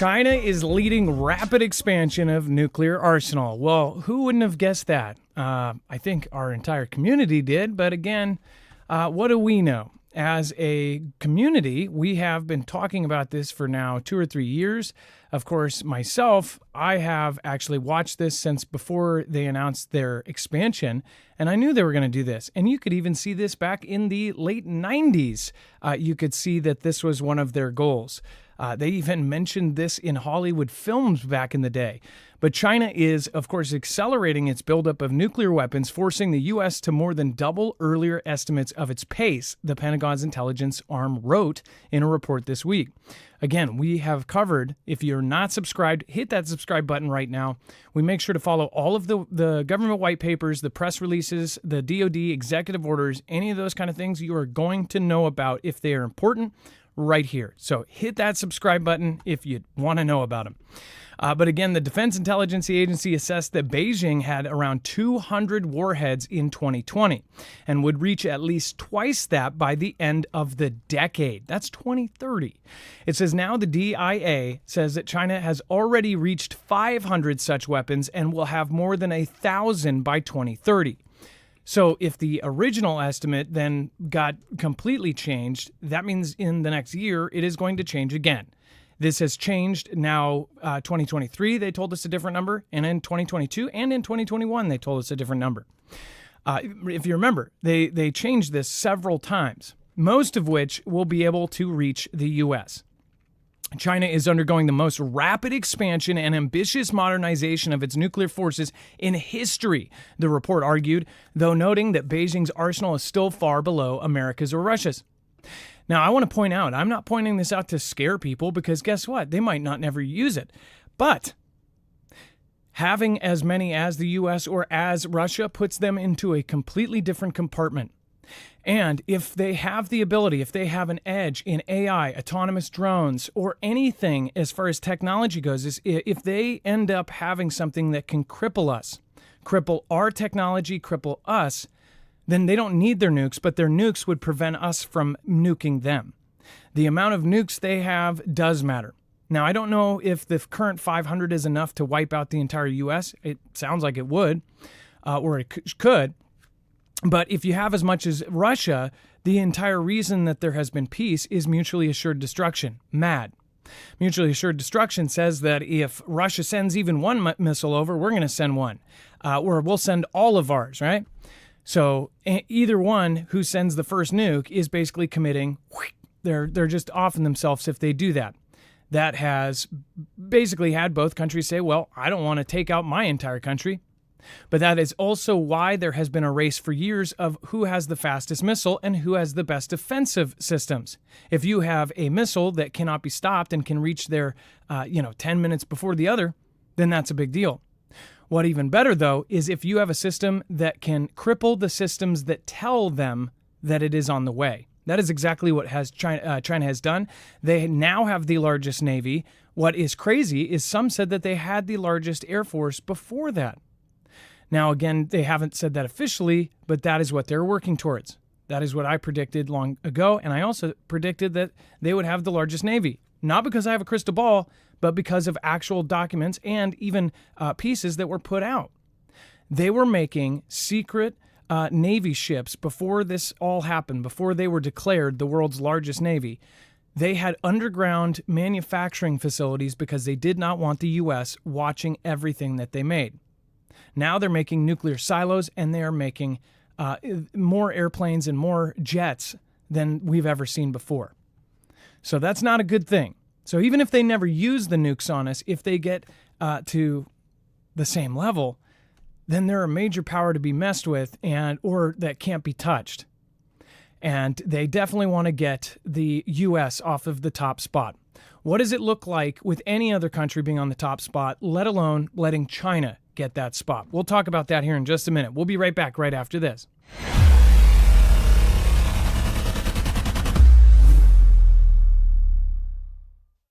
China is leading rapid expansion of nuclear arsenal. Well, who wouldn't have guessed that? I think our entire community did. But again, what do we know? As a community, we have been talking about this for now 2 or 3 years. Of course, myself, I have actually watched this since before they announced their expansion, and I knew they were going to do this. And you could even see this back in the late 90s. You could see that this was one of their goals. They even mentioned this in Hollywood films back in the day. But China is, of course, accelerating its buildup of nuclear weapons, forcing the U.S. to more than double earlier estimates of its pace, the Pentagon's intelligence arm wrote in a report this week. Again, we have covered, if you're not subscribed, hit that subscribe button right now. We make sure to follow all of the government white papers, the press releases, the DOD executive orders, any of those kind of things you are going to know about if they are important right here. So hit that subscribe button if you want to know about them. But again, the Defense Intelligence Agency assessed that Beijing had around 200 warheads in 2020 and would reach at least twice that by the end of the decade. That's 2030. It says now the DIA says that China has already reached 500 such weapons and will have more than 1,000 by 2030. So if the original estimate then got completely changed, that means in the next year, it is going to change again. This has changed now. 2023, they told us a different number. And in 2022 and in 2021, they told us a different number. If you remember, they changed this several times, most of which will be able to reach the U.S. China is undergoing the most rapid expansion and ambitious modernization of its nuclear forces in history, the report argued, though noting that Beijing's arsenal is still far below America's or Russia's. Now, I want to point out, I'm not pointing this out to scare people because guess what? They might not never use it. But having as many as the U.S. or as Russia puts them into a completely different compartment. And if they have the ability, if they have an edge in AI, autonomous drones, or anything as far as technology goes, is if they end up having something that can cripple us, cripple our technology, cripple us, then they don't need their nukes, but their nukes would prevent us from nuking them. The amount of nukes they have does matter. Now, I don't know if the current 500 is enough to wipe out the entire U.S. It sounds like it would, or it could. But if you have as much as Russia, the entire reason that there has been peace is mutually assured destruction. MAD. Mutually assured destruction says that if Russia sends even one missile over, we're going to send one. Or we'll send all of ours, right? So either one who sends the first nuke is basically committing, they're just offing themselves if they do that. That has basically had both countries say, well, I don't want to take out my entire country. But that is also why there has been a race for years of who has the fastest missile and who has the best defensive systems. If you have a missile that cannot be stopped and can reach there, 10 minutes before the other, then that's a big deal. What even better, though, is if you have a system that can cripple the systems that tell them that it is on the way. That is exactly what China has done. They now have the largest Navy. What is crazy is some said that they had the largest Air Force before that. Now, again, they haven't said that officially, but that is what they're working towards. That is what I predicted long ago, and I also predicted that they would have the largest Navy. Not because I have a crystal ball, but because of actual documents and even pieces that were put out. They were making secret Navy ships before this all happened, before they were declared the world's largest Navy. They had underground manufacturing facilities because they did not want the U.S. watching everything that they made. Now they're making nuclear silos, and they are making more airplanes and more jets than we've ever seen before. So that's not a good thing. So even if they never use the nukes on us, if they get to the same level, then they're a major power to be messed with or that can't be touched. And they definitely want to get the U.S. off of the top spot. What does it look like with any other country being on the top spot, let alone letting China get that spot? We'll talk about that here in just a minute. We'll be right back right after this.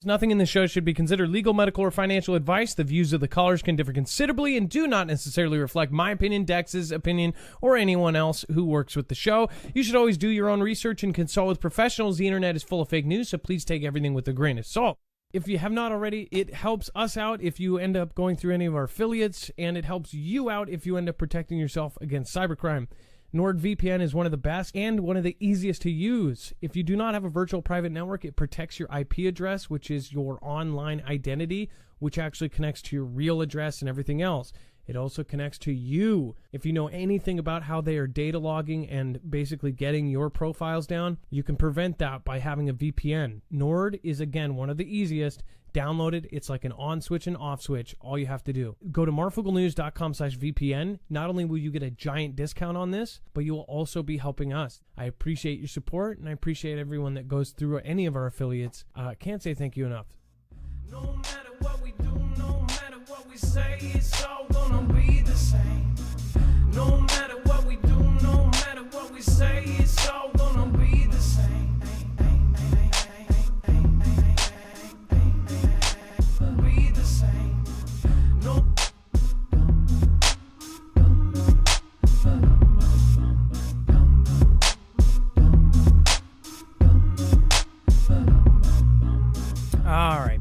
Nothing in the show should be considered legal, medical, or financial advice. The views of the callers can differ considerably and do not necessarily reflect my opinion, Dex's opinion, or anyone else who works with the show. You should always do your own research and consult with professionals. The internet is full of fake news, so please take everything with a grain of salt. If you have not already, it helps us out if you end up going through any of our affiliates, and it helps you out if you end up protecting yourself against cybercrime. NordVPN is one of the best and one of the easiest to use. If you do not have a virtual private network, it protects your IP address, which is your online identity, which actually connects to your real address and everything else. It also connects to you. If you know anything about how they are data logging and basically getting your profiles down, you can prevent that by having a VPN. Nord is, again, one of the easiest. Download it. It's like an on switch and off switch. All you have to do. Go to marfooglenews.com/VPN. Not only will you get a giant discount on this, but you will also be helping us. I appreciate your support, and I appreciate everyone that goes through any of our affiliates. Can't say thank you enough. No matter what we do, no matter what we say, it's all gonna be the same. No matter what we do, no matter what we say, it's all gonna be the same. Be the same. No. All right.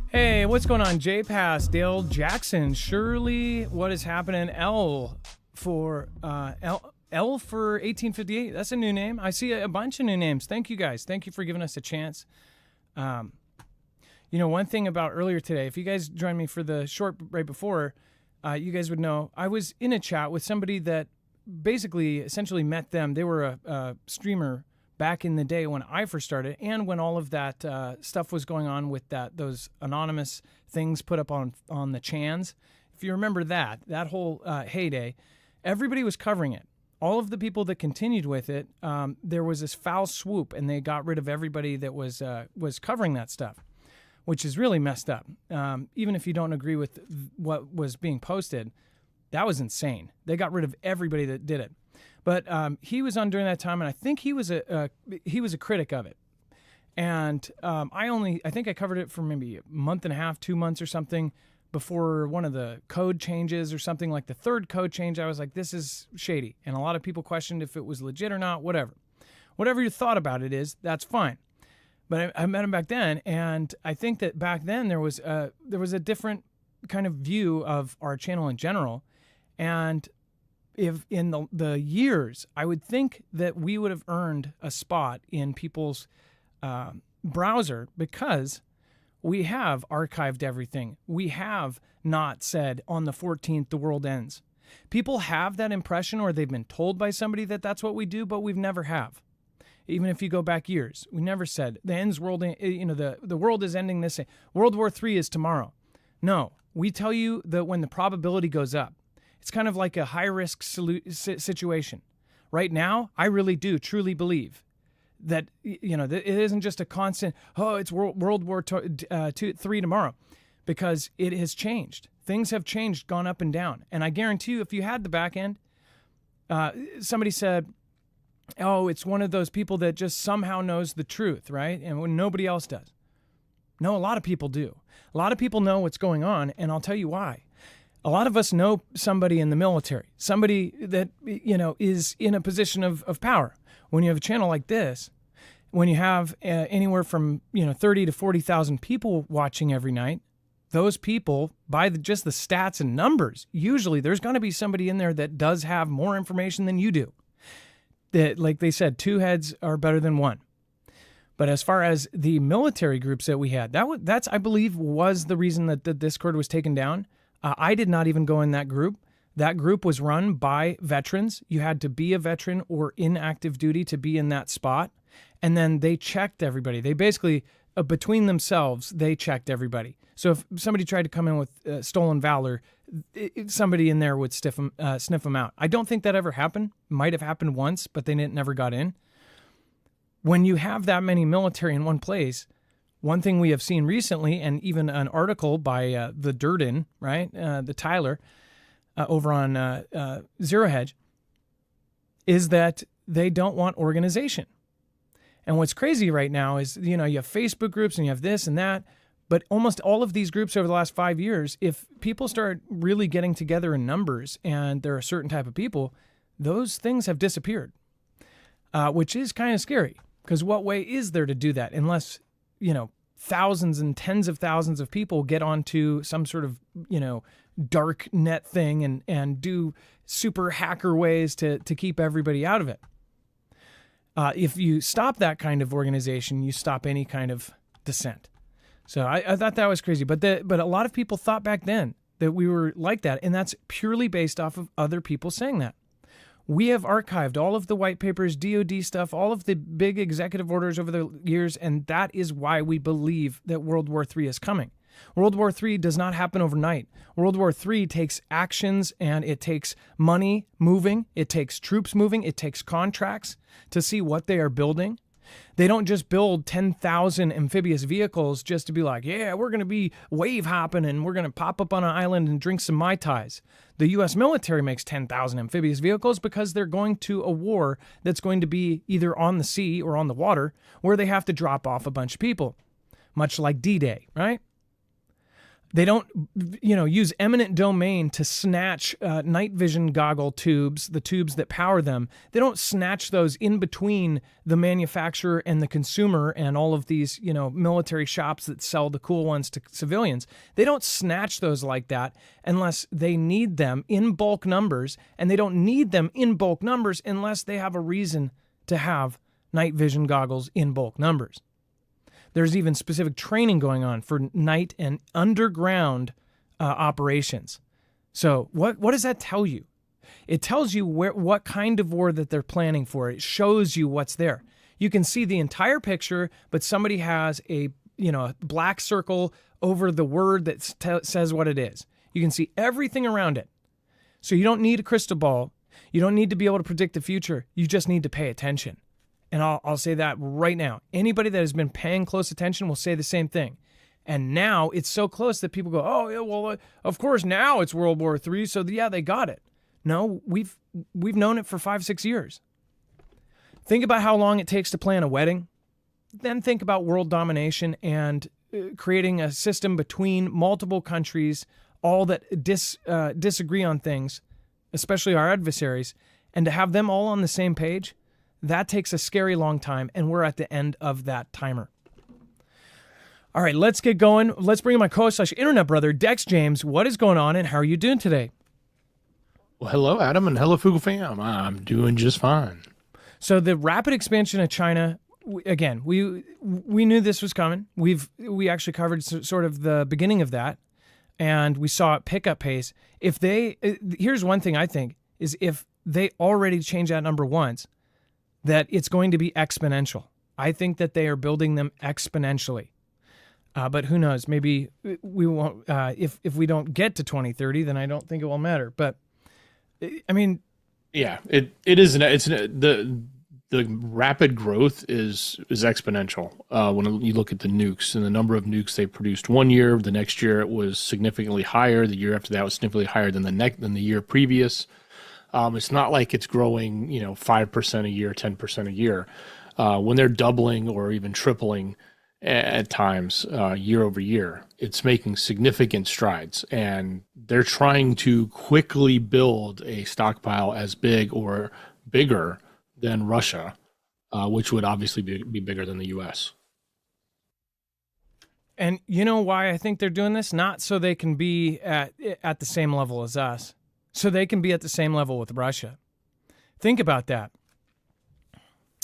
Hey, what's going on? J-Pass, Dale Jackson, Shirley, what is happening? L for 1858. That's a new name. I see a bunch of new names. Thank you guys. Thank you for giving us a chance. One thing about earlier today, if you guys joined me for the short right before, you guys would know I was in a chat with somebody that basically essentially met them. They were a streamer back in the day when I first started, and when all of that stuff was going on with those anonymous things put up on the chans. If you remember that whole heyday, everybody was covering it. All of the people that continued with it, there was this foul swoop, and they got rid of everybody that was covering that stuff, which is really messed up. Even if you don't agree with what was being posted, that was insane. They got rid of everybody that did it. But he was on during that time, and I think he was a critic of it. And I think I covered it for maybe a month and a half, 2 months or something before one of the code changes or something, like the third code change. I was like, this is shady. And a lot of people questioned if it was legit or not, whatever. Whatever your thought about it is, that's fine. But I met him back then, and I think that back then there was a different kind of view of our channel in general. And if in the years, I would think that we would have earned a spot in people's browser because we have archived everything. We have not said on the 14th the world ends. People have that impression, or they've been told by somebody that that's what we do, but we've never have. Even if you go back years, we never said the world is ending this day. World War III is tomorrow. No, we tell you that when the probability goes up. It's kind of like a high-risk situation. Right now, I really do truly believe that it isn't just a constant, it's World War III tomorrow, because it has changed. Things have changed, gone up and down. And I guarantee you, if you had the back end, somebody said, it's one of those people that just somehow knows the truth, right? And when nobody else does. No, a lot of people do. A lot of people know what's going on, and I'll tell you why. A lot of us know somebody in the military, somebody that, is in a position of power. When you have a channel like this, when you have anywhere from, 30 to 40,000 people watching every night, those people, by just the stats and numbers, usually there's going to be somebody in there that does have more information than you do. That, like they said, two heads are better than one. But as far as the military groups that we had, that's I believe was the reason that the Discord was taken down. I did not even go in that group. That group was run by veterans. You had to be a veteran or in active duty to be in that spot. And then they checked everybody. They basically, between themselves, they checked everybody. So if somebody tried to come in with stolen valor, somebody in there would sniff them out. I don't think that ever happened. Might have happened once, but they never got in. When you have that many military in one place, one thing we have seen recently, and even an article by the Durden, right, the Tyler, over on Zero Hedge, is that they don't want organization. And what's crazy right now is, you have Facebook groups and you have this and that, but almost all of these groups over the last 5 years, if people start really getting together in numbers and they're a certain type of people, those things have disappeared, which is kind of scary, because what way is there to do that unless, thousands and tens of thousands of people get onto some sort of, dark net thing and do super hacker ways to keep everybody out of it. If you stop that kind of organization, you stop any kind of dissent. So I thought that was crazy. But a lot of people thought back then that we were like that, and that's purely based off of other people saying that. We have archived all of the white papers, DOD stuff, all of the big executive orders over the years, and that is why we believe that World War III is coming. World War III does not happen overnight. World War III takes actions, and it takes money moving, it takes troops moving, it takes contracts to see what they are building. They don't just build 10,000 amphibious vehicles just to be like, yeah, we're going to be wave hopping and we're going to pop up on an island and drink some Mai Tais. The U.S. military makes 10,000 amphibious vehicles because they're going to a war that's going to be either on the sea or on the water where they have to drop off a bunch of people, much like D-Day, right? They don't, use eminent domain to snatch night vision goggle tubes, the tubes that power them. They don't snatch those in between the manufacturer and the consumer and all of these, military shops that sell the cool ones to civilians. They don't snatch those like that unless they need them in bulk numbers, and they don't need them in bulk numbers unless they have a reason to have night vision goggles in bulk numbers. There's even specific training going on for night and underground operations. So what does that tell you? It tells you what kind of war that they're planning for. It shows you what's there. You can see the entire picture, but somebody has a black circle over the word that says what it is. You can see everything around it. So you don't need a crystal ball. You don't need to be able to predict the future. You just need to pay attention. And I'll say that right now. Anybody that has been paying close attention will say the same thing. And now it's so close that people go, oh, yeah, well, of course now it's World War III, so yeah, they got it. No, we've known it for 5-6 years. Think about how long it takes to plan a wedding. Then think about world domination and creating a system between multiple countries, all that disagree on things, especially our adversaries, and to have them all on the same page. That takes a scary long time, and we're at the end of that timer. All right, let's get going. Let's bring in my co-host/internet brother, Dex James. What is going on, and how are you doing today? Well, hello, Adam, and hello, Foogle fam. I'm doing just fine. So the rapid expansion of China, we knew this was coming. We actually covered sort of the beginning of that, and we saw it pick up pace. Here's one thing I think, is if they already changed that number once, that it's going to be exponential. I think that they are building them exponentially. But who knows? Maybe we won't. If we don't get to 2030, then I don't think it will matter. But I mean, yeah, it is. The rapid growth is exponential. When you look at the nukes and the number of nukes they produced one year, the next year it was significantly higher. The year after that was significantly higher than the year previous. It's not like it's growing, 5% a year, 10% a year. When they're doubling or even tripling at times year over year, it's making significant strides. And they're trying to quickly build a stockpile as big or bigger than Russia, which would obviously be bigger than the U.S. And you know why I think they're doing this? Not so they can be at the same level as us. So they can be at the same level with Russia. Think about that.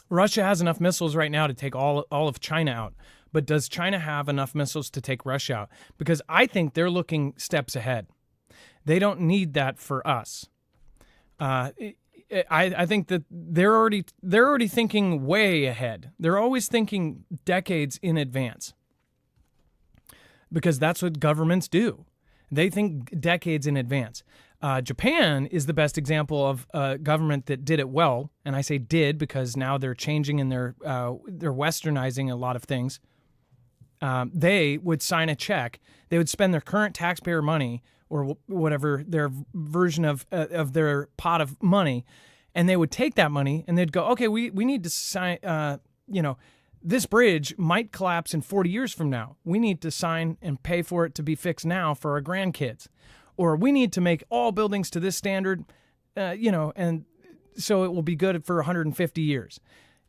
Russia has enough missiles right now to take all of China out. But does China have enough missiles to take Russia out? Because I think they're looking steps ahead. They don't need that for us. I think that they're already thinking way ahead. They're always thinking decades in advance. Because that's what governments do. They think decades in advance. Japan is the best example of a government that did it well, and I say did because now they're changing and they're westernizing a lot of things. They would sign a check. They would spend their current taxpayer money or whatever their version of their pot of money, and they would take that money and they'd go, okay, we need to sign. This bridge might collapse in 40 years from now. We need to sign and pay for it to be fixed now for our grandkids. Or we need to make all buildings to this standard, and so it will be good for 150 years.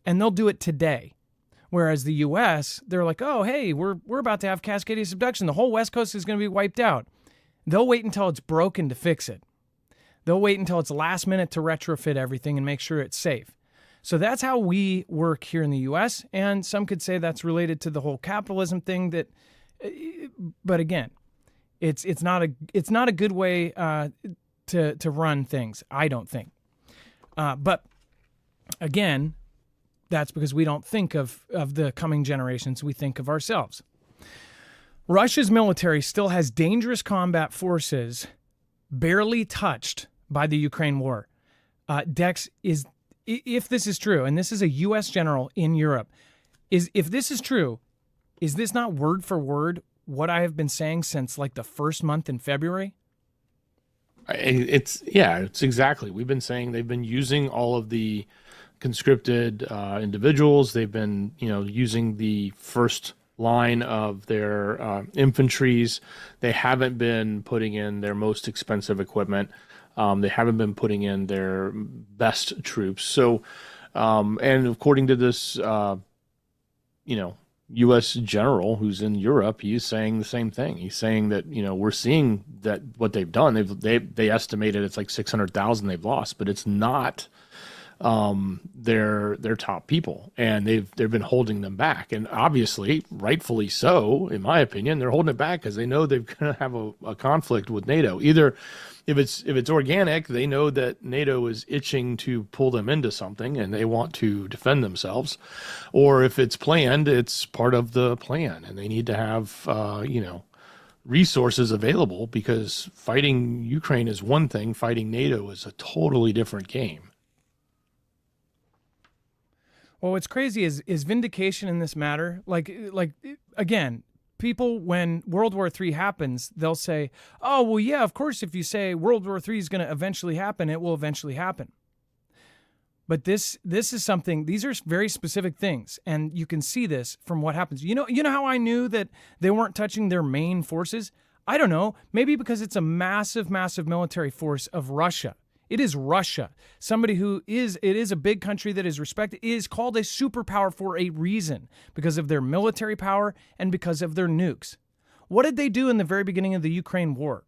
And they'll do it today. Whereas the U.S., they're like, oh, hey, we're about to have Cascadia subduction. The whole West Coast is going to be wiped out. They'll wait until it's broken to fix it. They'll wait until it's last minute to retrofit everything and make sure it's safe. So that's how we work here in the U.S. And some could say that's related to the whole capitalism thing. But again, it's not a good way to run things, I don't think. But again, that's because we don't think of the coming generations. We think of ourselves. Russia's military still has dangerous combat forces barely touched by the Ukraine war. Dex, if this is true, and this is a U.S. general in Europe, if this is true, is this not word for word what I have been saying since like the first month in February? It's exactly. We've been saying they've been using all of the conscripted individuals. They've been, using the first line of their infantries. They haven't been putting in their most expensive equipment. They haven't been putting in their best troops. So, and according to this, U.S. general who's in Europe, he's saying the same thing. He's saying that, we're seeing that what they've done, they estimated it's like 600,000 they've lost, but it's not their top people, and they've been holding them back, and obviously rightfully so, in my opinion. They're holding it back because they know they're going to have a conflict with NATO. Either if it's organic, they know that NATO is itching to pull them into something and they want to defend themselves, or if it's planned, it's part of the plan, and they need to have resources available, because fighting Ukraine is one thing, fighting NATO is a totally different game. Well, what's crazy is vindication in this matter. Like again, people, when World War III happens, they'll say, oh, well, yeah, of course, if you say World War III is going to eventually happen, it will eventually happen. But this is something, these are very specific things, and you can see this from what happens. You know how I knew that they weren't touching their main forces? I don't know, maybe because it's a massive, massive military force of Russia. It is Russia, somebody it is a big country that is respected. It is called a superpower for a reason, because of their military power and because of their nukes. What did they do in the very beginning of the Ukraine war?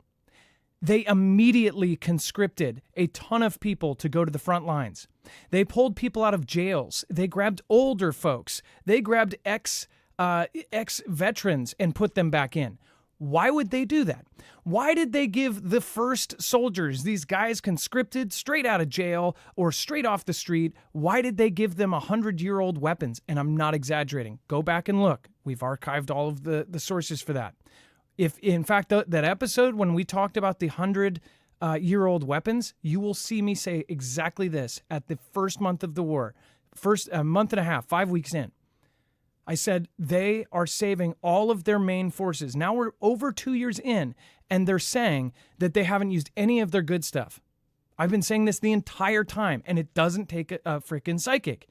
They immediately conscripted a ton of people to go to the front lines. They pulled people out of jails. They grabbed older folks. They grabbed ex-veterans and put them back in. Why would they do that? Why did they give the first soldiers, these guys conscripted straight out of jail or straight off the street, why did they give them 100-year-old weapons? And I'm not exaggerating. Go back and look. We've archived all of the sources for that. If, in fact, that episode when we talked about the 100-year-old weapons, you will see me say exactly this at the first month of the war, first month and a half, 5 weeks in. I said they are saving all of their main forces. Now we're over 2 years in, and they're saying that they haven't used any of their good stuff. I've been saying this the entire time, and it doesn't take a freaking psychic.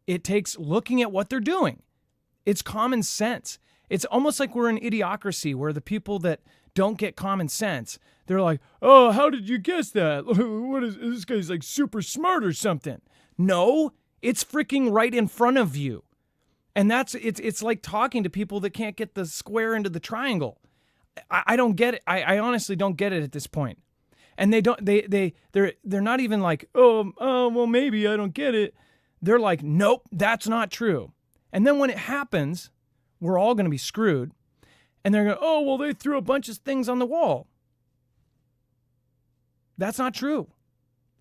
It takes looking at what they're doing. It's common sense. It's almost like we're an idiocracy where the people that don't get common sense, they're like, oh, how did you guess that? What is this guy's like super smart or something? No, it's freaking right in front of you. And it's like talking to people that can't get the square into the triangle. I don't get it. I honestly don't get it at this point. And they're not even like, well, maybe I don't get it. They're like, nope, that's not true. And then when it happens, we're all going to be screwed. And they're going, oh, well, they threw a bunch of things on the wall. That's not true.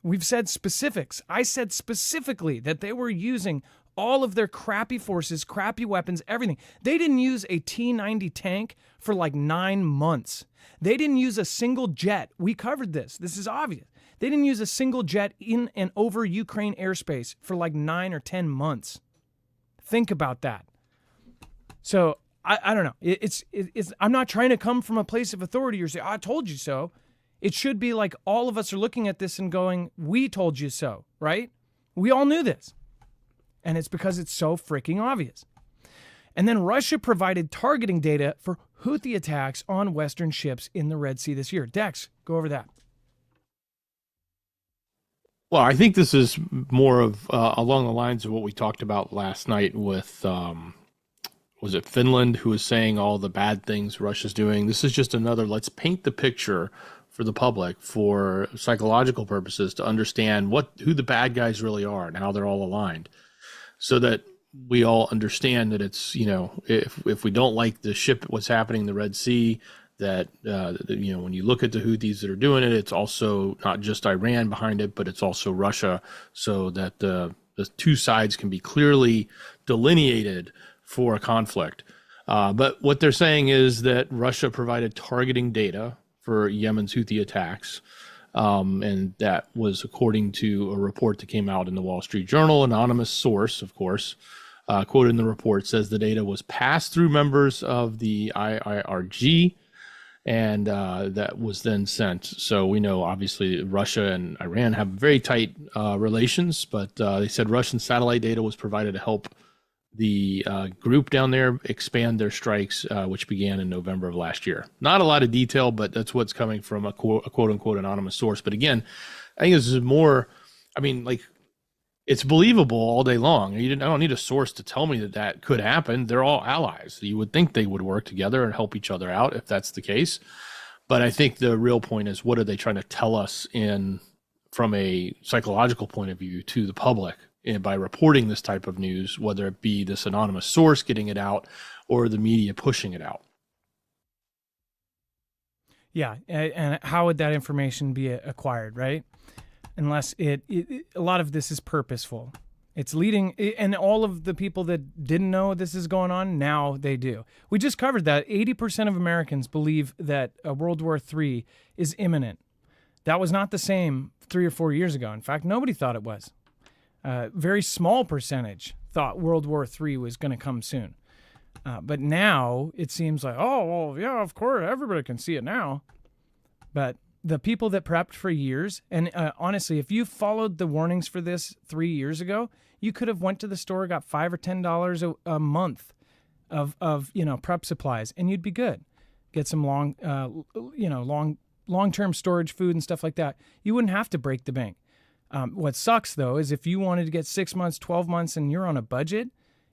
We've said specifics. I said specifically that they were using all of their crappy forces, crappy weapons, everything. They didn't use a T-90 tank for like 9 months. They didn't use a single jet. We covered this. This is obvious. They didn't use a single jet in and over Ukraine airspace for like 9 or 10 months. Think about that. So I don't know. It's I'm not trying to come from a place of authority or say, I told you so. It should be like all of us are looking at this and going, we told you so, right? We all knew this. And it's because it's so freaking obvious. And then Russia provided targeting data for Houthi attacks on Western ships in the Red Sea this year. Dex, go over that. Well, I think this is more of along the lines of what we talked about last night with was it Finland who was saying all the bad things Russia's doing. This is just another, let's paint the picture for the public for psychological purposes to understand who the bad guys really are and how they're all aligned, so that we all understand that it's, if we don't like the ship, what's happening in the Red Sea, that, when you look at the Houthis that are doing it, it's also not just Iran behind it, but it's also Russia, so that the two sides can be clearly delineated for a conflict. But what they're saying is that Russia provided targeting data for Yemen's Houthi attacks. And that was according to a report that came out in the Wall Street Journal. Anonymous source, of course, quoted in the report, says the data was passed through members of the IIRG, and that was then sent. So we know, obviously, Russia and Iran have very tight relations, but they said Russian satellite data was provided to help the group down there expand their strikes, which began in November of last year. Not a lot of detail, but that's what's coming from a quote-unquote anonymous source. But again, I think this is more, it's believable all day long. I don't need a source to tell me that could happen. They're all allies. You would think they would work together and help each other out if that's the case. But I think the real point is, what are they trying to tell us from a psychological point of view to the public? And by reporting this type of news, whether it be this anonymous source getting it out or the media pushing it out. Yeah, and how would that information be acquired, right? Unless a lot of this is purposeful. It's leading, and all of the people that didn't know this is going on, now they do. We just covered that 80% of Americans believe that World War III is imminent. That was not the same 3 or 4 years ago. In fact, nobody thought it was. Very small percentage thought World War III was going to come soon. But now it seems like, oh, well, yeah, of course, everybody can see it now. But the people that prepped for years, and honestly, if you followed the warnings for this 3 years ago, you could have went to the store, got $5 or $10 a month of prep supplies, and you'd be good. Get some long-term storage food and stuff like that. You wouldn't have to break the bank. What sucks, though, is if you wanted to get 6 months, 12 months, and you're on a budget,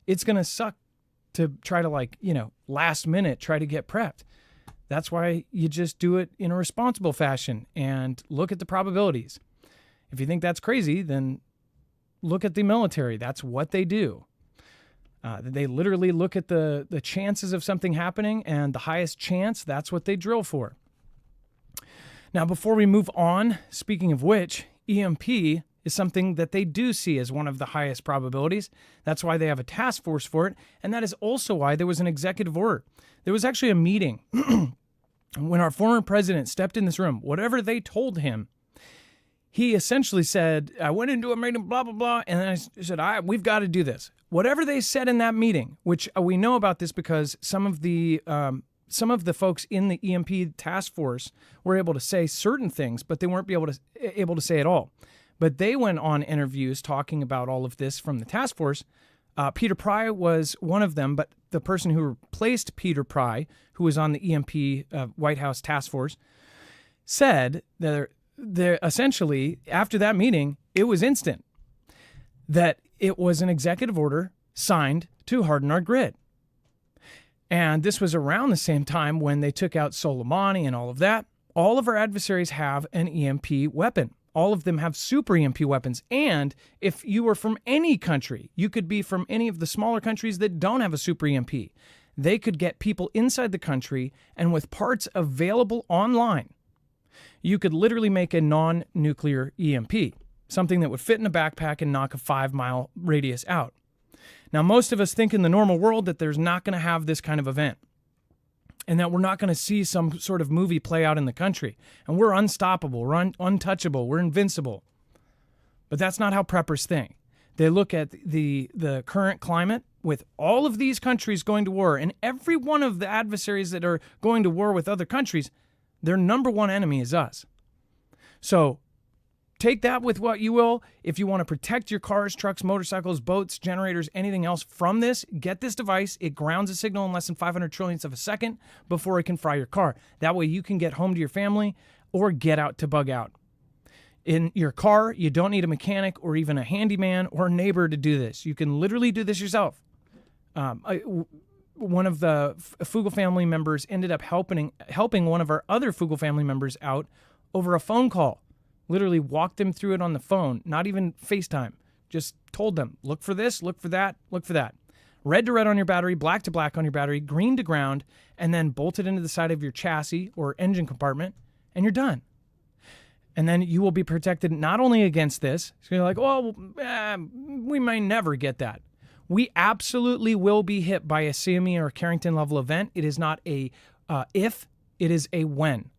it's going to suck to try to, last minute, try to get prepped. That's why you just do it in a responsible fashion and look at the probabilities. If you think that's crazy, then look at the military. That's what they do. They literally look at the chances of something happening, and the highest chance, that's what they drill for. Now, before we move on, speaking of which, EMP is something that they do see as one of the highest probabilities. That's why they have a task force for it, and that is also why there was an executive order. There was actually a meeting when our former president stepped in this room. Whatever they told him, he essentially said, I went into a meeting, blah, blah, blah, and then I said, we've got to do this. Whatever they said in that meeting, which we know about this because some of the folks in the EMP task force were able to say certain things, but they weren't able to say it all. But they went on interviews talking about all of this from the task force. Peter Pry was one of them, but the person who replaced Peter Pry, who was on the EMP White House task force, said that essentially, after that meeting, it was instant, that it was an executive order signed to harden our grid. And this was around the same time when they took out Soleimani and all of that. All of our adversaries have an EMP weapon. All of them have super EMP weapons. And if you were from any country, you could be from any of the smaller countries that don't have a super EMP. They could get people inside the country, and with parts available online, you could literally make a non-nuclear EMP, something that would fit in a backpack and knock a 5-mile radius out. Now, most of us think in the normal world that there's not going to have this kind of event, and that we're not going to see some sort of movie play out in the country, and we're unstoppable, we're untouchable, we're invincible. But that's not how preppers think. They look at the current climate with all of these countries going to war, and every one of the adversaries that are going to war with other countries, their number one enemy is us. So take that with what you will. If you want to protect your cars, trucks, motorcycles, boats, generators, anything else from this, get this device. It grounds a signal in less than 500 trillionths of a second before it can fry your car. That way you can get home to your family or get out to bug out. In your car, you don't need a mechanic or even a handyman or a neighbor to do this. You can literally do this yourself. one of the Fugel family members ended up helping one of our other Fugel family members out over a phone call. Literally walked them through it on the phone, not even FaceTime. Just told them, look for this, look for that, look for that. Red to red on your battery, black to black on your battery, green to ground, and then bolt it into the side of your chassis or engine compartment, and you're done. And then you will be protected not only against this, so you're like, well, we may never get that. We absolutely will be hit by a CME or Carrington level event. It is not a if, it is a when.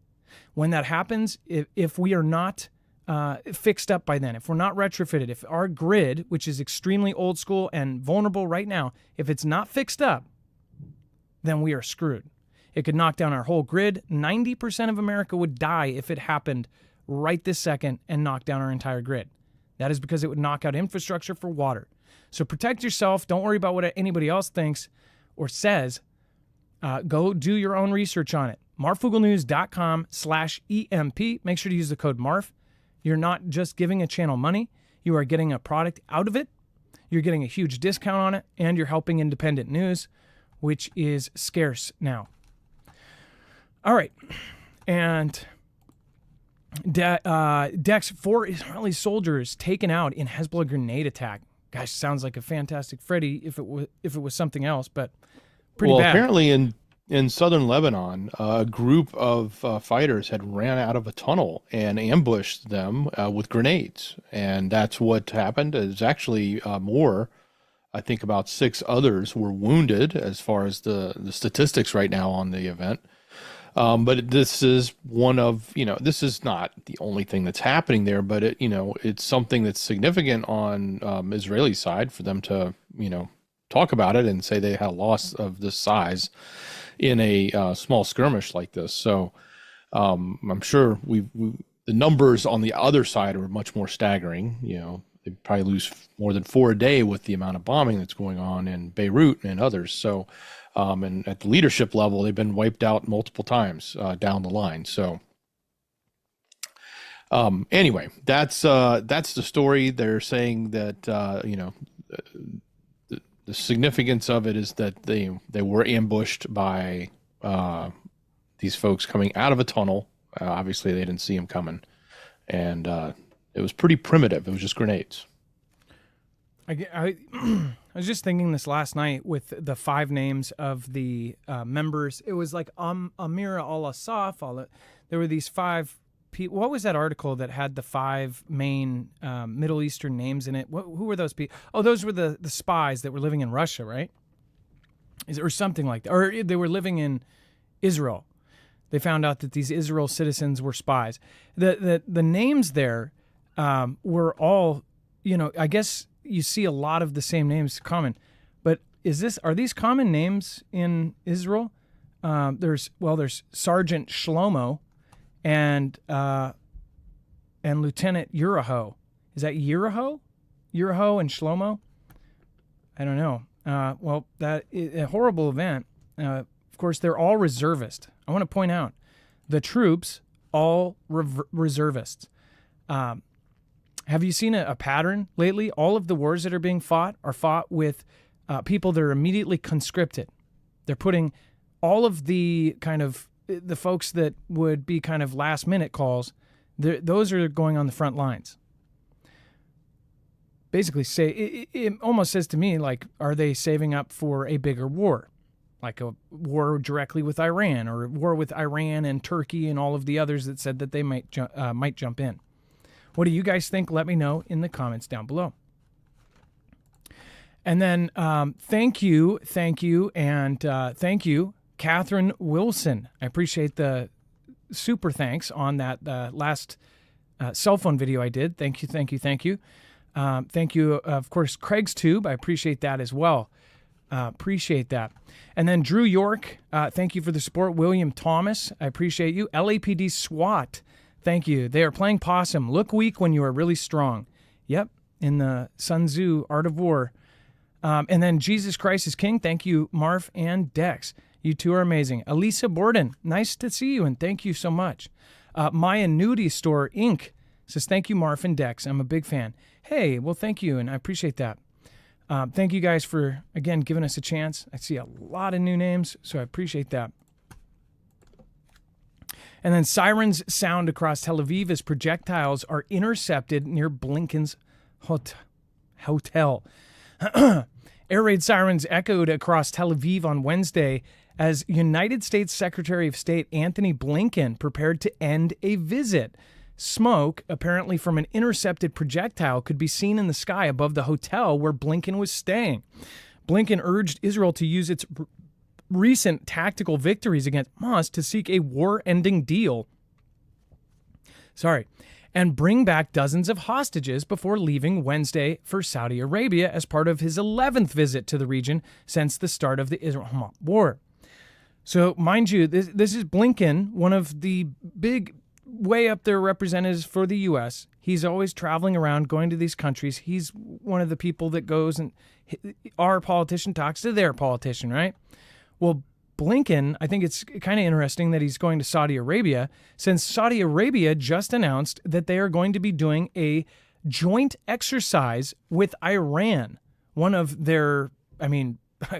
When that happens, if we are not fixed up by then, if we're not retrofitted, if our grid, which is extremely old school and vulnerable right now, if it's not fixed up, then we are screwed. It could knock down our whole grid. 90% of America would die if it happened right this second and knock down our entire grid. That is because it would knock out infrastructure for water. So protect yourself. Don't worry about what anybody else thinks or says. Go do your own research on it. marfoogle.com/EMP. Make sure to use the code MARF. You're not just giving a channel money. You are getting a product out of it. You're getting a huge discount on it, and you're helping independent news, which is scarce now. All right. And Dex, 4 Israeli soldiers taken out in Hezbollah grenade attack. Gosh, sounds like a fantastic Freddy if it was something else, but pretty bad. Well, apparently in southern Lebanon, a group of fighters had ran out of a tunnel and ambushed them with grenades. And that's what happened. It's actually more. I think about 6 others were wounded as far as the statistics right now on the event. But this is one of, this is not the only thing that's happening there, but it's something that's significant on Israeli side for them to, talk about it and say they had a loss of this size in a small skirmish like this. So I'm sure the numbers on the other side are much more staggering. They probably lose more than 4 a day with the amount of bombing that's going on in Beirut and others. So, and at the leadership level, they've been wiped out multiple times down the line. So anyway, that's the story. They're saying that, the significance of it is that they were ambushed by these folks coming out of a tunnel. Obviously, they didn't see them coming, and it was pretty primitive. It was just grenades. I was just thinking this last night with the 5 names of the members. It was like Amira al-Asaf. There were these 5 people. What was that article that had the 5 main Middle Eastern names in it? Who were those people? Oh, those were the spies that were living in Russia, right? Or something like that. Or they were living in Israel. They found out that these Israel citizens were spies. The names there were all, I guess you see a lot of the same names common. But are these common names in Israel? There's Sergeant Shlomo and Lieutenant Yuraho. Is that Yuraho? Yuraho and Shlomo? I don't know. That is a horrible event. Of course, they're all reservists. I want to point out the troops, all reservists. Have you seen a pattern lately? All of the wars that are being fought are fought with people that are immediately conscripted. They're putting all of the kind of the folks that would be kind of last minute calls. Those are going on the front lines. Basically, it almost says to me, like, are they saving up for a bigger war? Like a war directly with Iran, or a war with Iran and Turkey and all of the others that said that they might jump in. What do you guys think? Let me know in the comments down below. And then thank you, Catherine Wilson. I appreciate the super thanks on that last cell phone video I did. Thank you. Thank you, of course, Craig's Tube. I appreciate that as well. Appreciate that. And then Drew York, thank you for the support. William Thomas, I appreciate you. LAPD SWAT, thank you. They are playing possum. Look weak when you are really strong. Yep, in the Sun Tzu, Art of War. And then Jesus Christ is King. Thank you, Marf and Dex. You two are amazing. Elisa Borden, nice to see you, and thank you so much. Maya Nudie Store Inc. says, thank you, Marf and Dex. I'm a big fan. Hey, well, thank you, and I appreciate that. Thank you guys for, again, giving us a chance. I see a lot of new names, so I appreciate that. And then sirens sound across Tel Aviv as projectiles are intercepted near Blinken's hotel. Air raid sirens echoed across Tel Aviv on Wednesday as United States Secretary of State Anthony Blinken prepared to end a visit. Smoke, apparently from an intercepted projectile, could be seen in the sky above the hotel where Blinken was staying. Blinken urged Israel to use its recent tactical victories against Hamas to seek a war-ending deal. And bring back dozens of hostages before leaving Wednesday for Saudi Arabia as part of his 11th visit to the region since the start of the Israel-Hamas war. So, mind you, this is Blinken, one of the big, way up there representatives for the U.S. He's always traveling around, going to these countries. He's one of the people that goes and our politician talks to their politician, right? Well, Blinken, I think it's kind of interesting that he's going to Saudi Arabia, since Saudi Arabia just announced that they are going to be doing a joint exercise with Iran. One of their,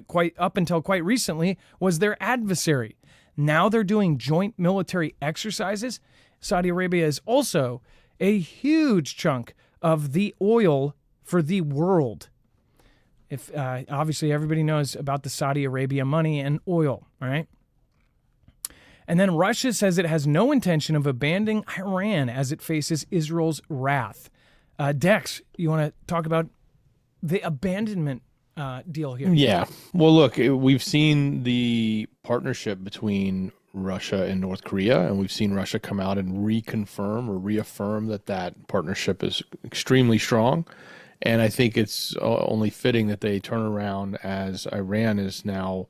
quite up until quite recently, was their adversary. Now they're doing joint military exercises. Saudi Arabia is also a huge chunk of the oil for the world. If obviously everybody knows about the Saudi Arabia money and oil, all right? And then Russia says it has no intention of abandoning Iran as it faces Israel's wrath. Dex, you want to talk about the abandonment deal here? Yeah. Well, look, we've seen the partnership between Russia and North Korea, and we've seen Russia come out and reconfirm or reaffirm that partnership is extremely strong. And I think it's only fitting that they turn around as Iran is now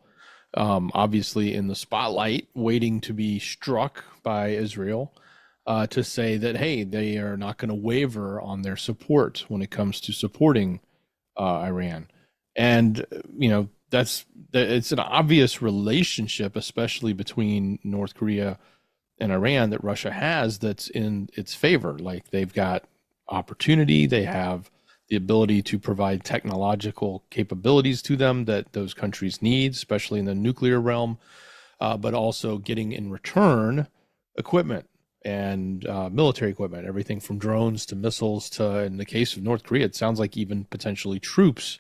obviously in the spotlight, waiting to be struck by Israel, to say that, hey, they are not going to waver on their support when it comes to supporting Iran. And, it's an obvious relationship, especially between North Korea and Iran, that Russia has that's in its favor. Like, they've got opportunity, they have the ability to provide technological capabilities to them that those countries need, especially in the nuclear realm, but also getting in return equipment and military equipment, everything from drones to missiles to, in the case of North Korea, it sounds like even potentially troops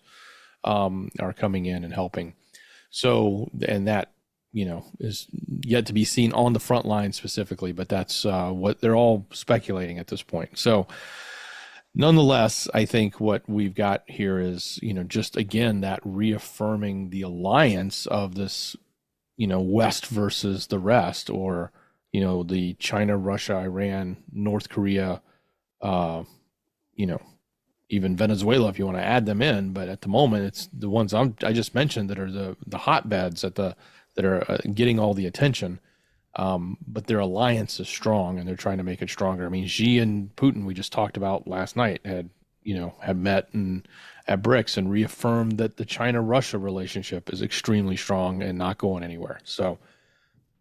are coming in and helping. So, and that, is yet to be seen on the front line specifically, but that's what they're all speculating at this point. So, nonetheless, I think what we've got here is, just again, that reaffirming the alliance of this, West versus the rest, or, the China, Russia, Iran, North Korea, even Venezuela, if you want to add them in. But at the moment, it's the ones I just mentioned that are the hotbeds that are getting all the attention. But their alliance is strong, and they're trying to make it stronger. I mean, Xi and Putin, we just talked about last night, had met at BRICS and reaffirmed that the China-Russia relationship is extremely strong and not going anywhere. So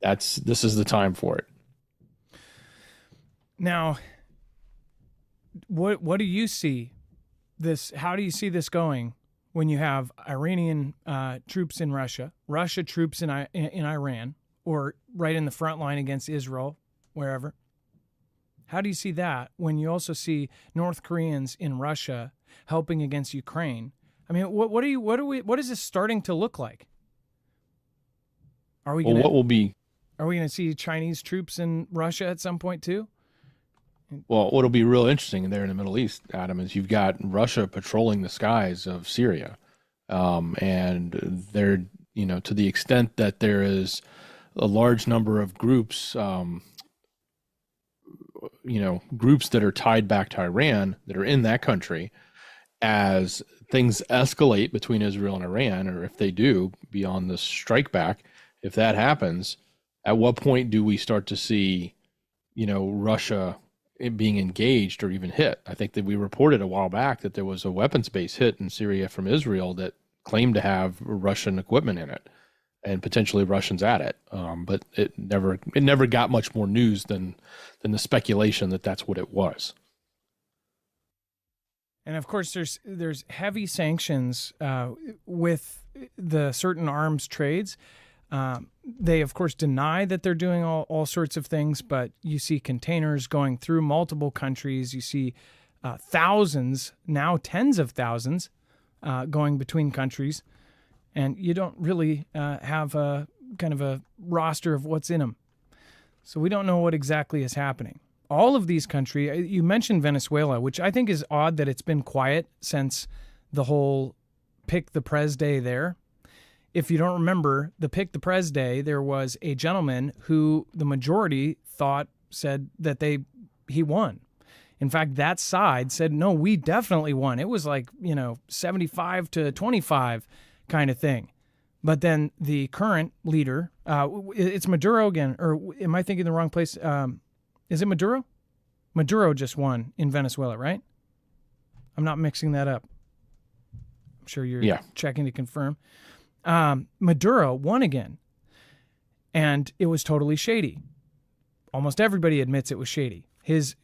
this is the time for it. Now, what do you see this? How do you see this going when you have Iranian troops in Russia, Russia troops in Iran, or right in the front line against Israel, wherever? How do you see that when you also see North Koreans in Russia helping against Ukraine? I mean, what is this starting to look like? Are we going to see Chinese troops in Russia at some point too? Well, what'll be real interesting there in the Middle East, Adam, is you've got Russia patrolling the skies of Syria. And they're, to the extent that there is a large number of groups, groups that are tied back to Iran that are in that country, as things escalate between Israel and Iran, or if they do beyond the strike back, if that happens, at what point do we start to see, Russia being engaged or even hit? I think that we reported a while back that there was a weapons base hit in Syria from Israel that claimed to have Russian equipment in it, and potentially Russians at it. But it never got much more news than the speculation that that's what it was. And of course, there's heavy sanctions with the certain arms trades. They, of course, deny that they're doing all sorts of things, but you see containers going through multiple countries. You see thousands, now tens of thousands, going between countries. And you don't really have a kind of a roster of what's in them. So we don't know what exactly is happening. All of these countries, you mentioned Venezuela, which I think is odd that it's been quiet since the whole Pick the Prez Day there. If you don't remember, the Pick the Prez Day, there was a gentleman who the majority said that he won. In fact, that side said, no, we definitely won. It was like, 75 to 25 kind of thing. But then the current leader, it's Maduro again, or am I thinking the wrong place? Is it Maduro? Maduro just won in Venezuela, right? I'm not mixing that up. I'm sure you're checking to confirm. Maduro won again, and it was totally shady. Almost everybody admits it was shady. His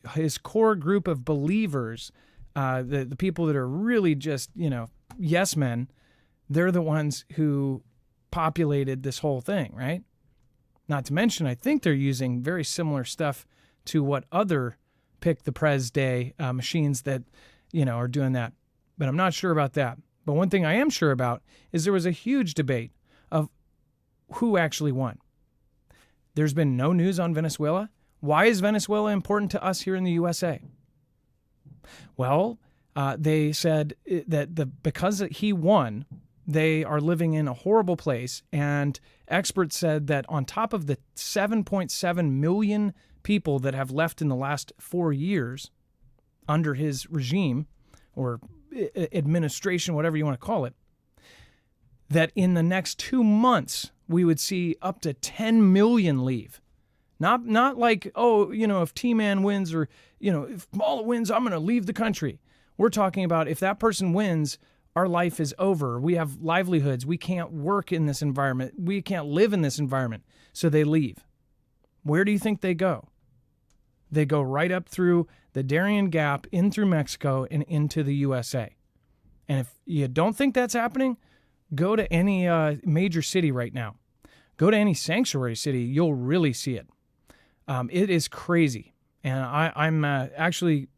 core group of believers, the people that are really just, yes men, they're the ones who populated this whole thing, right? Not to mention, I think they're using very similar stuff to what other Pick the Prez Day machines that, are doing that. But I'm not sure about that. But one thing I am sure about is there was a huge debate of who actually won. There's been no news on Venezuela. Why is Venezuela important to us here in the USA? Well, they said that because he won, they are living in a horrible place. And experts said that on top of the 7.7 million people that have left in the last 4 years under his regime or administration, whatever you want to call it, that in the next 2 months, we would see up to 10 million leave. Not like, if T-Man wins or, if Mala wins, I'm going to leave the country. We're talking about if that person wins, our life is over. We have livelihoods. We can't work in this environment. We can't live in this environment. So they leave. Where do you think they go? They go right up through the Darien Gap, in through Mexico, and into the USA. And if you don't think that's happening, go to any major city right now. Go to any sanctuary city. You'll really see it. It is crazy. And I'm actually...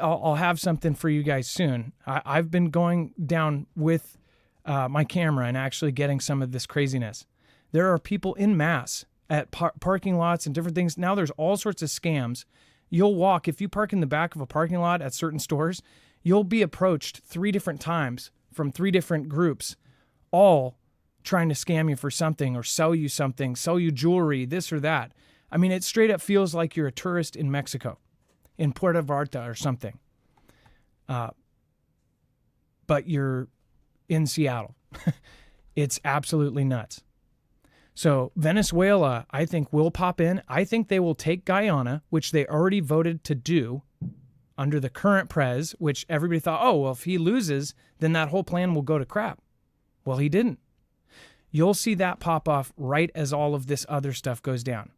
I'll have something for you guys soon. I've been going down with my camera and actually getting some of this craziness. There are people in mass at parking lots and different things. Now there's all sorts of scams. You'll walk, if you park in the back of a parking lot at certain stores, you'll be approached 3 different times from 3 different groups, all trying to scam you for something or sell you something, sell you jewelry, this or that. I mean, it straight up feels like you're a tourist in Mexico, in Puerto Vallarta or something. But you're in Seattle. It's absolutely nuts. So Venezuela, I think, will pop in. I think they will take Guyana, which they already voted to do under the current prez, which everybody thought, oh, well, if he loses, then that whole plan will go to crap. Well, he didn't. You'll see that pop off right as all of this other stuff goes down.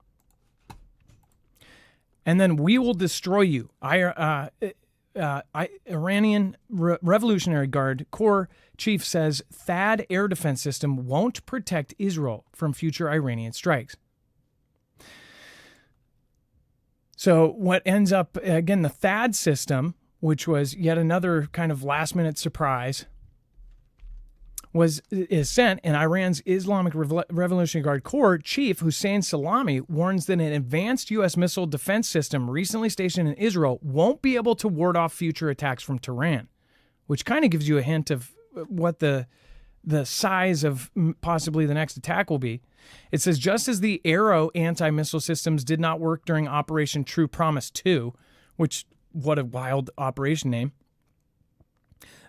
And then we will destroy you. Iranian Revolutionary Guard Corps chief says THAAD air defense system won't protect Israel from future Iranian strikes. So what ends up, again, the THAAD system, which was yet another kind of last-minute surprise, is sent, and Iran's Islamic Revolutionary Guard Corps chief Hussein Salami warns that an advanced U.S. missile defense system recently stationed in Israel won't be able to ward off future attacks from Tehran, which kind of gives you a hint of what the size of possibly the next attack will be. It says, just as the Arrow anti-missile systems did not work during Operation True Promise 2, which, what a wild operation name,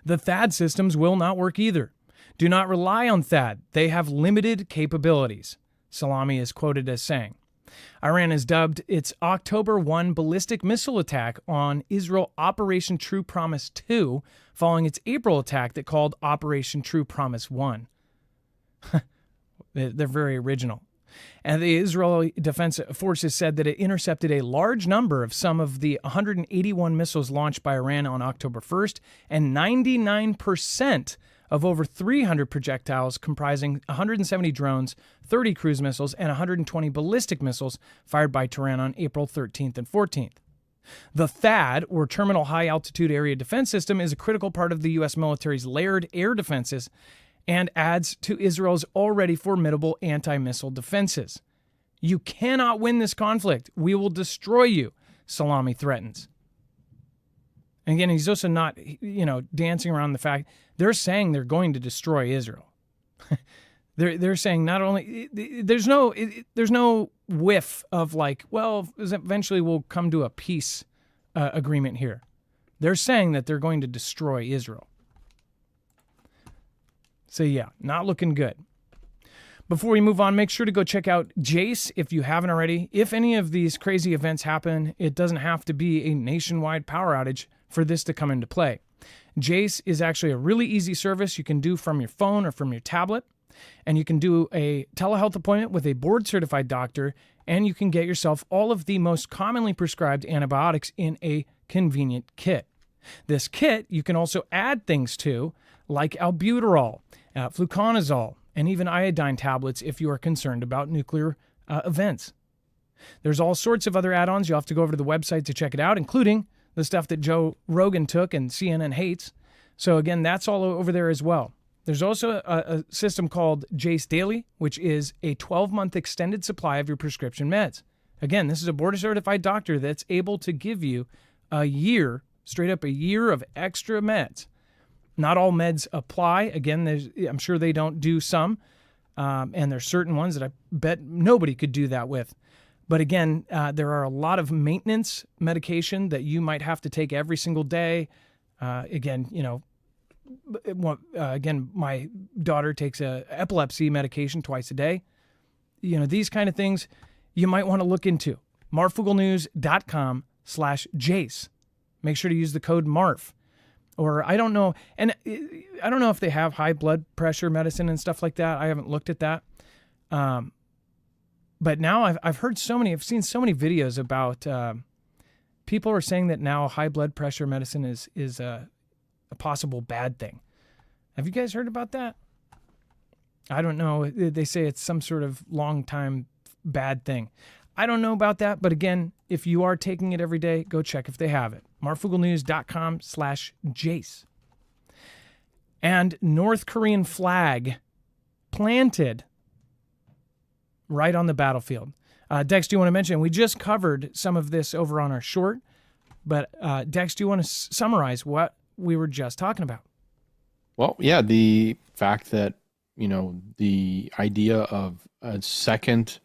the THAAD systems will not work either. Do not rely on THAAD. They have limited capabilities, Salami is quoted as saying. Iran has dubbed its October 1 ballistic missile attack on Israel Operation True Promise 2, following its April attack that called Operation True Promise 1. They're very original. And the Israeli Defense Forces said that it intercepted a large number of some of the 181 missiles launched by Iran on October 1st, and 99% of over 300 projectiles comprising 170 drones, 30 cruise missiles, and 120 ballistic missiles fired by Tehran on April 13th and 14th. The THAAD, or Terminal High-Altitude Area Defense System, is a critical part of the U.S. military's layered air defenses and adds to Israel's already formidable anti-missile defenses. You cannot win this conflict. We will destroy you, Salami threatens. And again, he's also not, dancing around the fact they're saying they're going to destroy Israel. They're saying not only there's no whiff of like, well, eventually we'll come to a peace agreement here. They're saying that they're going to destroy Israel. So yeah, not looking good. Before we move on, make sure to go check out Jace if you haven't already. If any of these crazy events happen, it doesn't have to be a nationwide power outage for this to come into play. Jace is actually a really easy service you can do from your phone or from your tablet. And you can do a telehealth appointment with a board-certified doctor, and you can get yourself all of the most commonly prescribed antibiotics in a convenient kit. This kit you can also add things to, like albuterol, fluconazole, and even iodine tablets if you are concerned about nuclear events. There's all sorts of other add-ons. You'll have to go over to the website to check it out, including the stuff that Joe Rogan took and CNN hates. So again, that's all over there as well. There's also a system called Jace Daily, which is a 12-month extended supply of your prescription meds. Again, this is a board-certified doctor that's able to give you a year, straight up a year of extra meds. Not all meds apply. Again, I'm sure they don't do some, and there's certain ones that I bet nobody could do that with. But again, there are a lot of maintenance medication that you might have to take every single day. Again, my daughter takes a epilepsy medication twice a day. These kind of things you might want to look into. Marfooglenews.com/Jace. Make sure to use the code MARF. Or I don't know. And I don't know if they have high blood pressure medicine and stuff like that. I haven't looked at that. But now I've seen so many videos about people are saying that now high blood pressure medicine is a possible bad thing. Have you guys heard about that? I don't know. They say it's some sort of long time bad thing. I don't know about that, but again, if you are taking it every day, go check if they have it. Marfooglenews.com/Jace. And North Korean flag planted right on the battlefield. Dex, do you want to mention? We just covered some of this over on our short, but Dex, do you want to summarize what we were just talking about? Well, yeah, the fact that, the idea of a second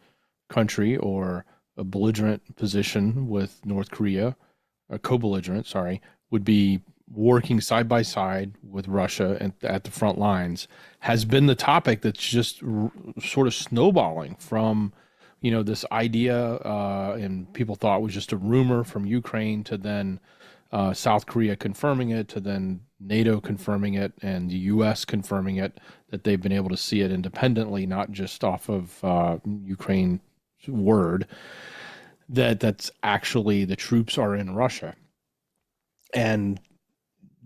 country or a belligerent position with North Korea, a co-belligerent, would be working side by side with Russia at the front lines has been the topic that's just sort of snowballing from, this idea and people thought was just a rumor from Ukraine to then South Korea confirming it, to then NATO confirming it, and the U.S. confirming it, that they've been able to see it independently, not just off of Ukraine's word, that's actually the troops are in Russia. And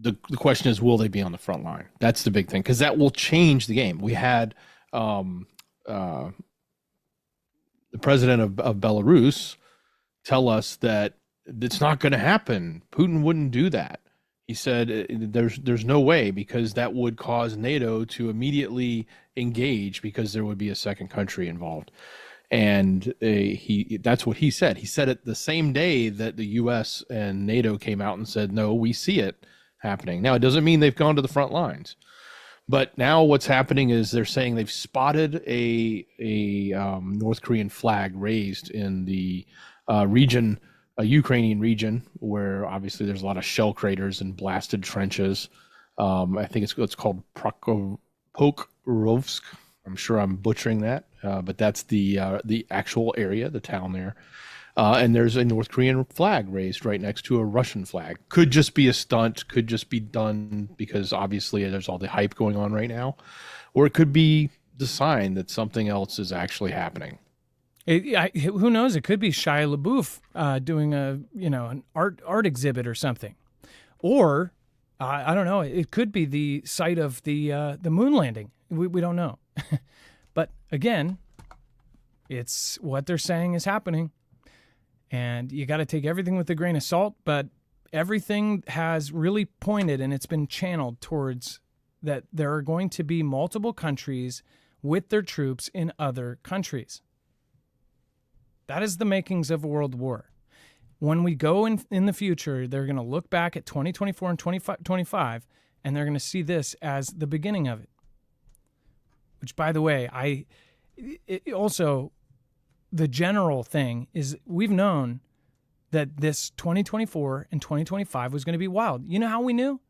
the question is, will they be on the front line? That's the big thing, because that will change the game. We had the president of Belarus tell us that it's not going to happen. Putin wouldn't do that. He said there's no way, because that would cause NATO to immediately engage, because there would be a second country involved. And that's what he said. He said it the same day that the U.S. and NATO came out and said, no, we see it happening. Now, it doesn't mean they've gone to the front lines. But now what's happening is they're saying they've spotted a North Korean flag raised in the region, a Ukrainian region, where obviously there's a lot of shell craters and blasted trenches. I think it's called Pokrovsk. I'm sure I'm butchering that, but that's the actual area, the town there. And there's a North Korean flag raised right next to a Russian flag. Could just be a stunt, could just be done because obviously there's all the hype going on right now. Or it could be the sign that something else is actually happening. Who knows? It could be Shia LaBeouf doing an art exhibit or something, or I don't know. It could be the site of the moon landing. We don't know, but again, it's what they're saying is happening, and you got to take everything with a grain of salt. But everything has really pointed, and it's been channeled towards that there are going to be multiple countries with their troops in other countries. That is the makings of a world war. When we go in the future, they're going to look back at 2024 and 2025, and they're going to see this as the beginning of it. Which, by the way, also, the general thing is we've known that this 2024 and 2025 was going to be wild. You know how we knew?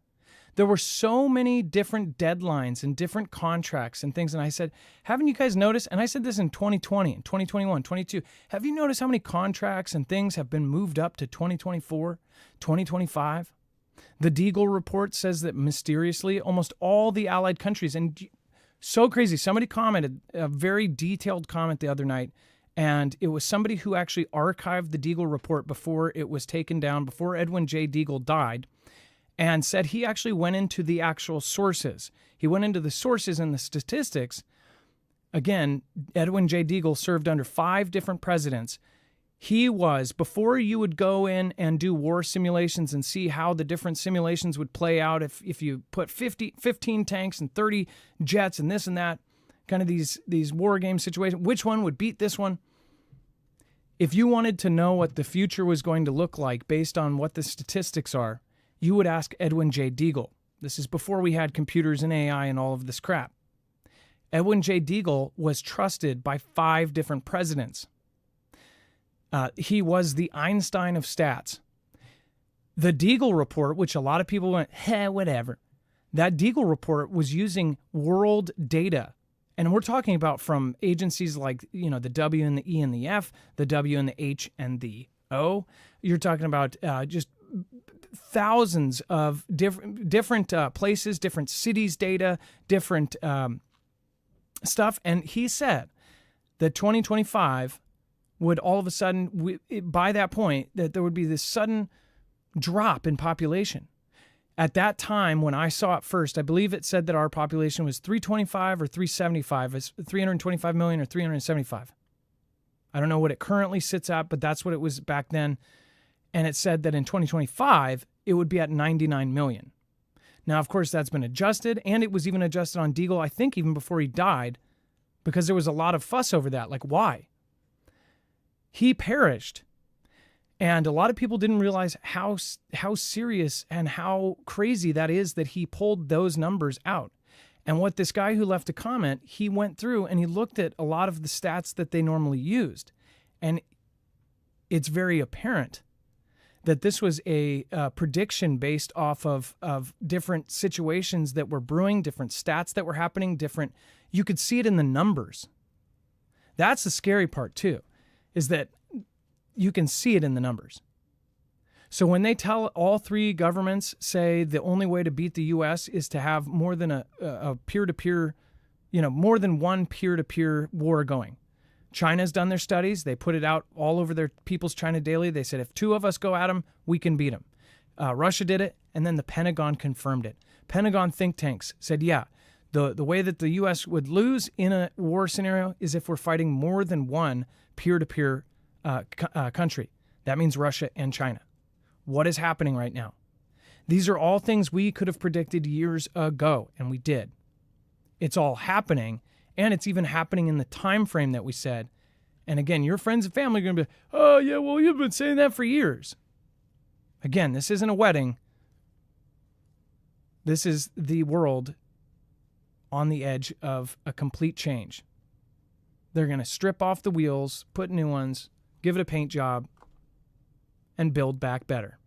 There were so many different deadlines and different contracts and things. And I said, haven't you guys noticed? And I said this in 2020 and 2021, 22. Have you noticed how many contracts and things have been moved up to 2024, 2025? The Deagle report says that mysteriously almost all the allied countries, and so crazy. Somebody commented a very detailed comment the other night, and it was somebody who actually archived the Deagle report before it was taken down, before Edwin J. Deagle died, and said he actually went into the actual sources. He went into the sources and the statistics. Again, Edwin J. Deagle served under 5 different presidents. He was, before you would go in and do war simulations and see how the different simulations would play out if you put 15 tanks and 30 jets and this and that, kind of these war game situations, which one would beat this one? If you wanted to know what the future was going to look like based on what the statistics are, you would ask Edwin J. Deagle. This is before we had computers and AI and all of this crap. Edwin J. Deagle was trusted by 5 different presidents. He was the Einstein of stats. The Deagle report, which a lot of people went, whatever. That Deagle report was using world data. And we're talking about from agencies like, the W and the E and the F, the W and the H and the O. You're talking about just thousands of different places, different cities data, different stuff. And he said that 2025 would all of a sudden, by that point, that there would be this sudden drop in population. At that time, when I saw it first, I believe it said that our population was 325 or 375, it's 325 million or 375. I don't know what it currently sits at, but that's what it was back then. And it said that in 2025, it would be at 99 million. Now, of course, that's been adjusted, and it was even adjusted on Deagle, I think, even before he died, because there was a lot of fuss over that. Like, why? He perished. And a lot of people didn't realize how serious and how crazy that is that he pulled those numbers out. And what this guy who left a comment, he went through and he looked at a lot of the stats that they normally used. And it's very apparent that this was a prediction based off of different situations that were brewing, different stats that were happening, you could see it in the numbers. That's the scary part too, is that you can see it in the numbers. So when they tell all 3 governments, say the only way to beat the U.S. is to have more than a peer-to-peer, more than one peer-to-peer war going. China's done their studies. They put it out all over their People's China Daily. They said, if 2 of us go at them, we can beat them. Russia did it, and then the Pentagon confirmed it. Pentagon think tanks said, yeah, the way that the U.S. would lose in a war scenario is if we're fighting more than one peer-to-peer country. That means Russia and China. What is happening right now? These are all things we could have predicted years ago, and we did. It's all happening. And it's even happening in the time frame that we said. And again, your friends and family are going to be, oh, yeah, well, you've been saying that for years. Again, this isn't a wedding. This is the world on the edge of a complete change. They're going to strip off the wheels, put new ones, give it a paint job, and build back better.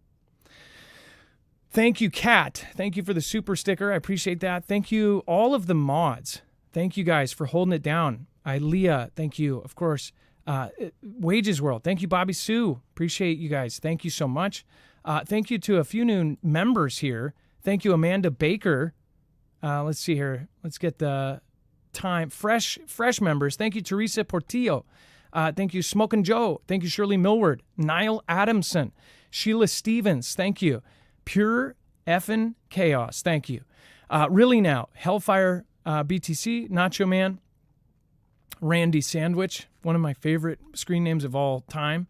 Thank you, Kat. Thank you for the super sticker. I appreciate that. Thank you, all of the mods. Thank you guys for holding it down. Leah, thank you. Of course, Wages World. Thank you, Bobby Sue. Appreciate you guys. Thank you so much. Thank you to a few new members here. Thank you, Amanda Baker. Let's see here. Let's get the time. Fresh members. Thank you, Teresa Portillo. Thank you, Smokin' Joe. Thank you, Shirley Millward. Niall Adamson. Sheila Stevens. Thank you. Pure effin' chaos. Thank you. Really now, Hellfire BTC, Nacho Man, Randy Sandwich, one of my favorite screen names of all time,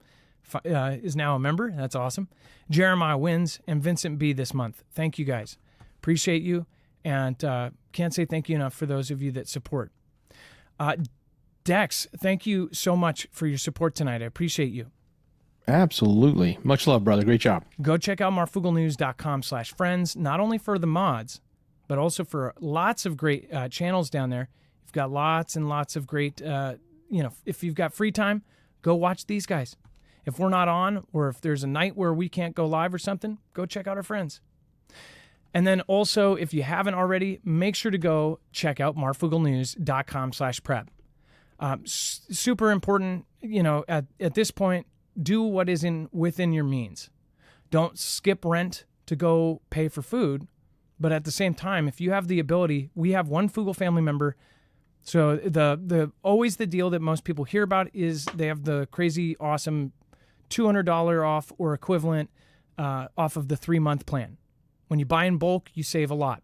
is now a member. That's awesome. Jeremiah Wins and Vincent B this month. Thank you guys. Appreciate you. And can't say thank you enough for those of you that support. Dex, thank you so much for your support tonight. I appreciate you. Absolutely. Much love, brother. Great job. Go check out marfooglenews.com/friends, not only for the mods, but also for lots of great channels down there. You've got lots and lots of great, if you've got free time, go watch these guys. If we're not on, or if there's a night where we can't go live or something, go check out our friends. And then also, if you haven't already, make sure to go check out marfooglenews.com/prep. Super important, at this point, do what is within your means. Don't skip rent to go pay for food. But at the same time, if you have the ability, we have one Foogle family member. So the always the deal that most people hear about is they have the crazy, awesome $200 off or equivalent off of the 3-month plan. When you buy in bulk, you save a lot.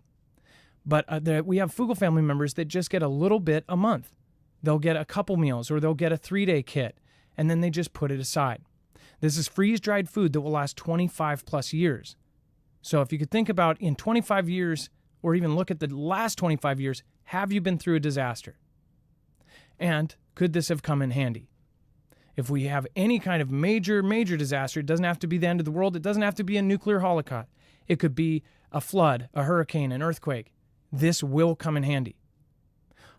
But we have Foogle family members that just get a little bit a month. They'll get a couple meals or they'll get a 3-day kit, and then they just put it aside. This is freeze-dried food that will last 25 plus years. So if you could think about in 25 years, or even look at the last 25 years, have you been through a disaster? And could this have come in handy? If we have any kind of major disaster, it doesn't have to be the end of the world. It doesn't have to be a nuclear holocaust. It could be a flood, a hurricane, an earthquake. This will come in handy.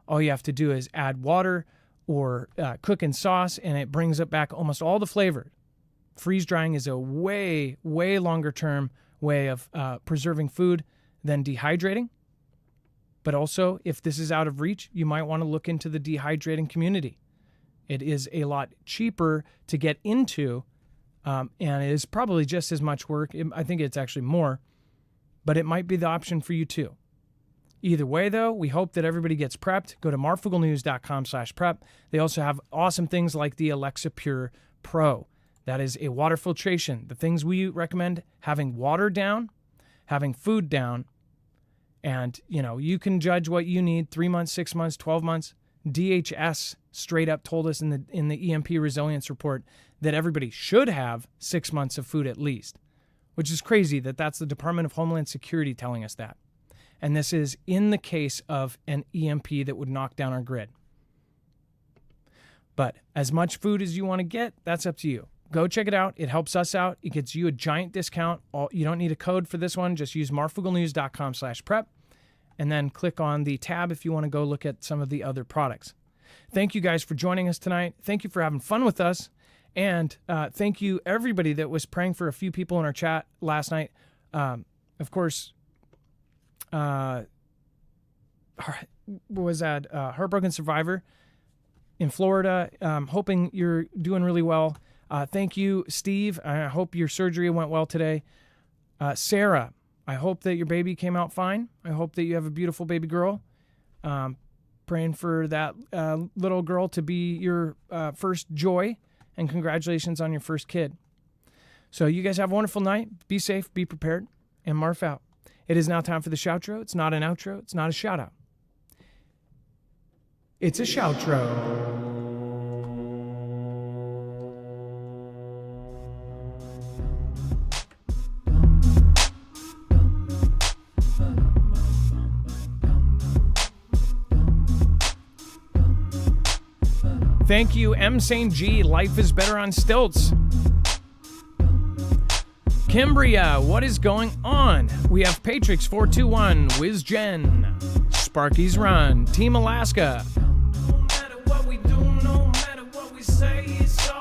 All you have to do is add water or cook in sauce, and it brings it back almost all the flavor. Freeze drying is a way longer term way of preserving food than dehydrating. But also, if this is out of reach, you might want to look into the dehydrating community. It is a lot cheaper to get into, and it is probably just as much work. I think it's actually more, but it might be the option for you too. Either way, though, we hope that everybody gets prepped. Go to marfooglenews.com/prep. They also have awesome things like the Alexa Pure Pro. That is a water filtration. The things we recommend: having water down, having food down, and you can judge what you need: 3 months, 6 months, 12 months. DHS straight up told us in the EMP resilience report that everybody should have 6 months of food at least, which is crazy that that's the Department of Homeland Security telling us that. And this is in the case of an EMP that would knock down our grid. But as much food as you want to get, that's up to you. Go check it out. It helps us out. It gets you a giant discount. You don't need a code for this one. Just use marfooglenews.com/prep and then click on the tab if you want to go look at some of the other products. Thank you guys for joining us tonight. Thank you for having fun with us. And thank you, everybody that was praying for a few people in our chat last night. Of course, was that Heartbroken Survivor in Florida. Hoping you're doing really well. Thank you, Steve. I hope your surgery went well today. Sarah, I hope that your baby came out fine. I hope that you have a beautiful baby girl. Praying for that little girl to be your first joy, and congratulations on your first kid. So you guys have a wonderful night. Be safe, be prepared, and Marf out. It is now time for the shoutro. It's not an outro. It's not a shout out. It's a shoutro. Thank you, M. St. G. Life is better on stilts. Kimbria, what is going on? We have Patrix421, WizGen, Sparky's Run, Team Alaska. No matter what we do, no matter what we say, it's all